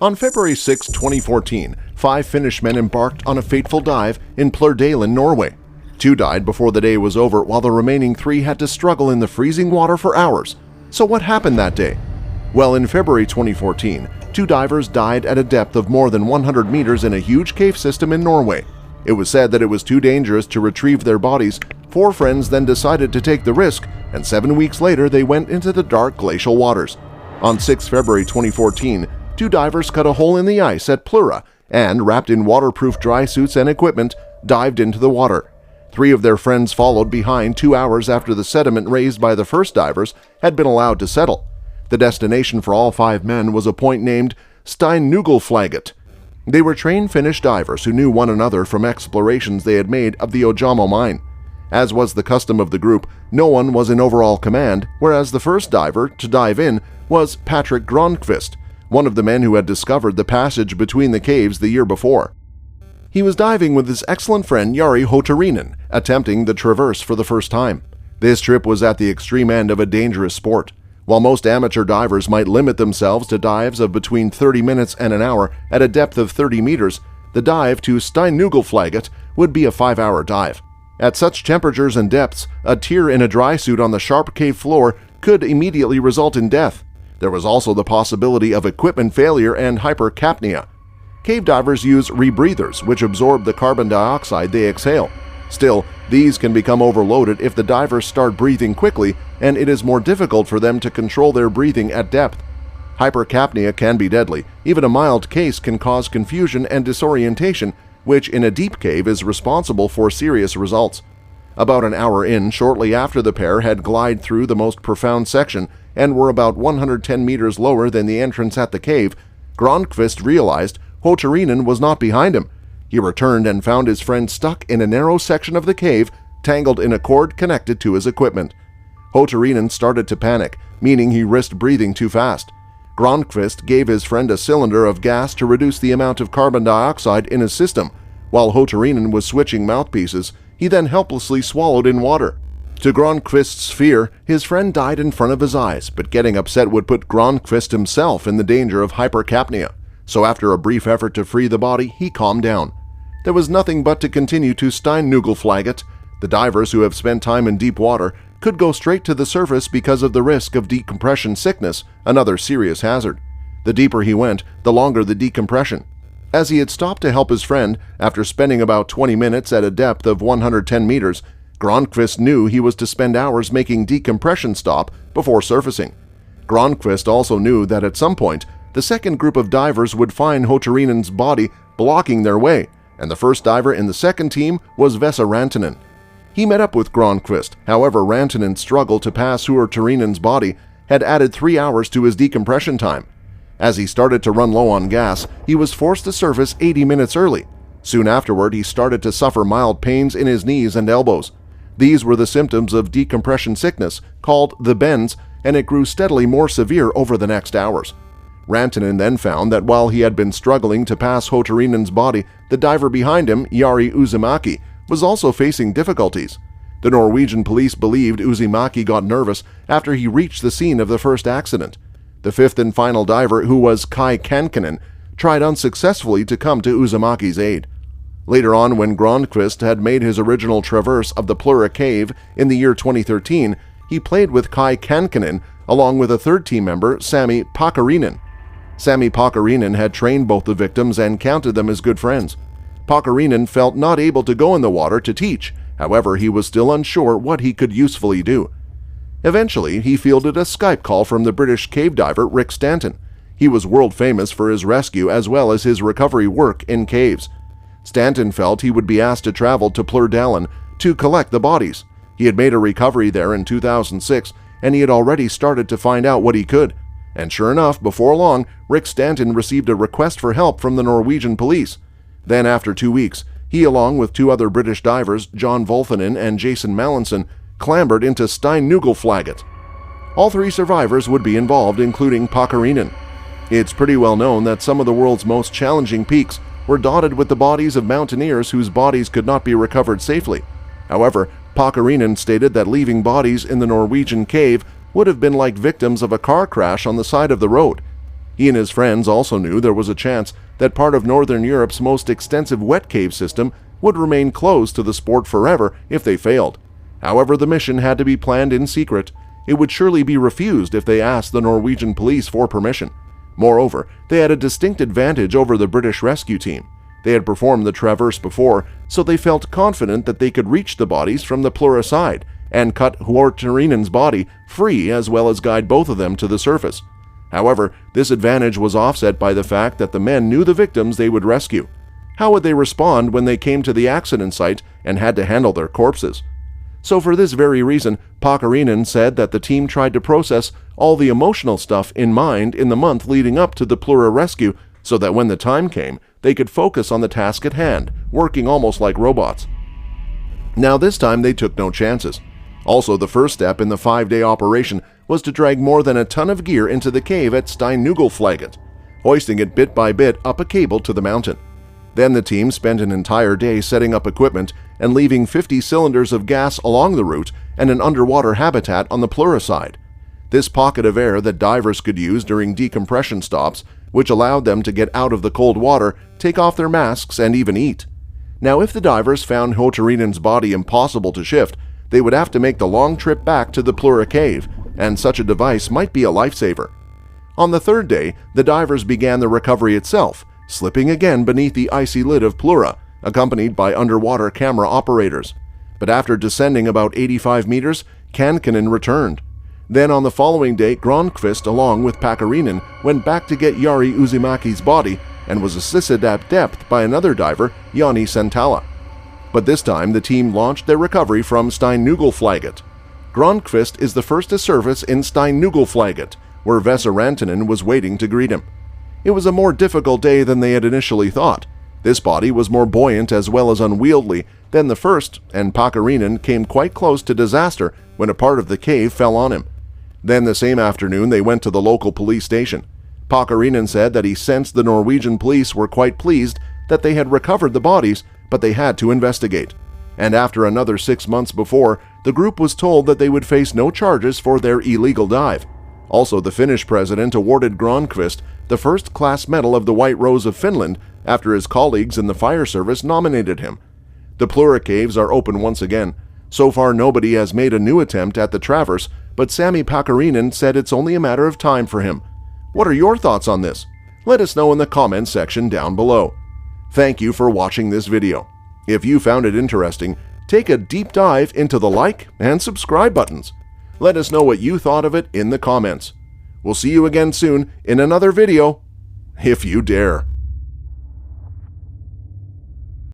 On February 6, 2014, 5 Finnish men embarked on a fateful dive in Plurdalen, Norway. 2 died before the day was over, while the remaining 3 had to struggle in the freezing water for hours. So what happened that day? Well, in February 2014, 2 divers died at a depth of more than 100 meters in a huge cave system in Norway. It was said that it was too dangerous to retrieve their bodies. 4 friends then decided to take the risk, and 7 weeks later they went into the dark glacial waters. On 6 February 2014, 2 divers cut a hole in the ice at Plura and, wrapped in waterproof dry suits and equipment, dived into the water. 3 of their friends followed behind 2 hours after the sediment raised by the first divers had been allowed to settle. The destination for all 5 men was a point named Steinnugelflaget. They were trained Finnish divers who knew one another from explorations they had made of the Ojamo mine. As was the custom of the group, no one was in overall command, whereas the first diver to dive in was Patrik Gronqvist, one of the men who had discovered the passage between the caves the year before. He was diving with his excellent friend Jari Huotarinen, attempting the traverse for the first time. This trip was at the extreme end of a dangerous sport. While most amateur divers might limit themselves to dives of between 30 minutes and an hour at a depth of 30 meters, the dive to Steinnugelflaget would be a 5-hour dive. At such temperatures and depths, a tear in a dry suit on the sharp cave floor could immediately result in death. There was also the possibility of equipment failure and hypercapnia. Cave divers use rebreathers, which absorb the carbon dioxide they exhale. Still, these can become overloaded if the divers start breathing quickly, and it is more difficult for them to control their breathing at depth. Hypercapnia can be deadly. Even a mild case can cause confusion and disorientation, which in a deep cave is responsible for serious results. About an hour in, shortly after the pair had glided through the most profound section and were about 110 meters lower than the entrance at the cave, Gronqvist realized Huotarinen was not behind him. He returned and found his friend stuck in a narrow section of the cave, tangled in a cord connected to his equipment. Huotarinen started to panic, meaning he risked breathing too fast. Gronqvist gave his friend a cylinder of gas to reduce the amount of carbon dioxide in his system. While Huotarinen was switching mouthpieces, he then helplessly swallowed in water. To Gronqvist's fear, his friend died in front of his eyes, but getting upset would put Gronqvist himself in the danger of hypercapnia. So after a brief effort to free the body, he calmed down. There was nothing but to continue to Steinnugelflaget. The divers who have spent time in deep water could go straight to the surface because of the risk of decompression sickness, another serious hazard. The deeper he went, the longer the decompression. As he had stopped to help his friend, after spending about 20 minutes at a depth of 110 meters, Gronqvist knew he was to spend hours making decompression stop before surfacing. Gronqvist also knew that at some point, the second group of divers would find Huotarinen's body blocking their way, and the first diver in the second team was Vesa Rantanen. He met up with Gronqvist. However, Rantanen's struggle to pass Huotarinen's body had added 3 hours to his decompression time. As he started to run low on gas, he was forced to surface 80 minutes early. Soon afterward, he started to suffer mild pains in his knees and elbows. These were the symptoms of decompression sickness, called the bends, and it grew steadily more severe over the next hours. Rantanen then found that while he had been struggling to pass Huotarinen's body, the diver behind him, Jari Uzimaki, was also facing difficulties. The Norwegian police believed Uzimaki got nervous after he reached the scene of the first accident. The fifth and final diver, who was Kai Kankinen, tried unsuccessfully to come to Uzimaki's aid. Later on, when Gronqvist had made his original traverse of the Plura cave in the year 2013, he played with Kai Kankinen along with a third team member, Sami Pakarinen. Sami Pakarinen had trained both the victims and counted them as good friends. Pakarinen felt not able to go in the water to teach. However, he was still unsure what he could usefully do. Eventually, he fielded a Skype call from the British cave diver Rick Stanton. He was world famous for his rescue as well as his recovery work in caves. Stanton felt he would be asked to travel to Plurdalen to collect the bodies. He had made a recovery there in 2006, and he had already started to find out what he could. And sure enough, before long, Rick Stanton received a request for help from the Norwegian police. Then, after 2 weeks, he, along with 2 other British divers, John Volfanen and Jason Mallinson, clambered into Steinnugelflaget. All 3 survivors would be involved, including Pakarinen. It's pretty well known that some of the world's most challenging peaks were dotted with the bodies of mountaineers whose bodies could not be recovered safely. However, Pakarinen stated that leaving bodies in the Norwegian cave would have been like victims of a car crash on the side of the road. He and his friends also knew there was a chance that part of Northern Europe's most extensive wet cave system would remain closed to the sport forever if they failed. However, the mission had to be planned in secret. It would surely be refused if they asked the Norwegian police for permission. Moreover, they had a distinct advantage over the British rescue team. They had performed the traverse before, so they felt confident that they could reach the bodies from the Plura side and cut Huotarinen's body free as well as guide both of them to the surface. However, this advantage was offset by the fact that the men knew the victims they would rescue. How would they respond when they came to the accident site and had to handle their corpses? So for this very reason, Pakarinen said that the team tried to process all the emotional stuff in mind in the month leading up to the Plura rescue so that when the time came, they could focus on the task at hand, working almost like robots. Now this time they took no chances. Also, the first step in the 5-day operation was to drag more than a ton of gear into the cave at Steinnugelflaget, hoisting it bit by bit up a cable to the mountain. Then the team spent an entire day setting up equipment and leaving 50 cylinders of gas along the route and an underwater habitat on the Plura side. This pocket of air that divers could use during decompression stops, which allowed them to get out of the cold water, take off their masks, and even eat. Now, if the divers found Huotarinen's body impossible to shift, they would have to make the long trip back to the Plura cave, and such a device might be a lifesaver. On the third day, the divers began the recovery itself, slipping again beneath the icy lid of Plura, accompanied by underwater camera operators. But after descending about 85 meters, Kankinen returned. Then on the following day, Gronqvist, along with Pakarinen, went back to get Jari Uzimaki's body and was assisted at depth by another diver, Jani Santala. But this time, the team launched their recovery from Steinnugelflaget. Gronqvist is the first to surface in Steinnugelflaget, where Vesa Rantanen was waiting to greet him. It was a more difficult day than they had initially thought. This body was more buoyant as well as unwieldy than the first, and Pakarinen came quite close to disaster when a part of the cave fell on him. Then the same afternoon they went to the local police station. Pakarinen said that he sensed the Norwegian police were quite pleased that they had recovered the bodies, but they had to investigate. And after another 6 months before, the group was told that they would face no charges for their illegal dive. Also, the Finnish president awarded Gronqvist the first-class medal of the White Rose of Finland after his colleagues in the fire service nominated him. The Plura caves are open once again. So far, nobody has made a new attempt at the traverse, but Sami Pakarinen said it's only a matter of time for him. What are your thoughts on this? Let us know in the comments section down below. Thank you for watching this video. If you found it interesting, take a deep dive into the like and subscribe buttons. Let us know what you thought of it in the comments. We'll see you again soon in another video, if you dare.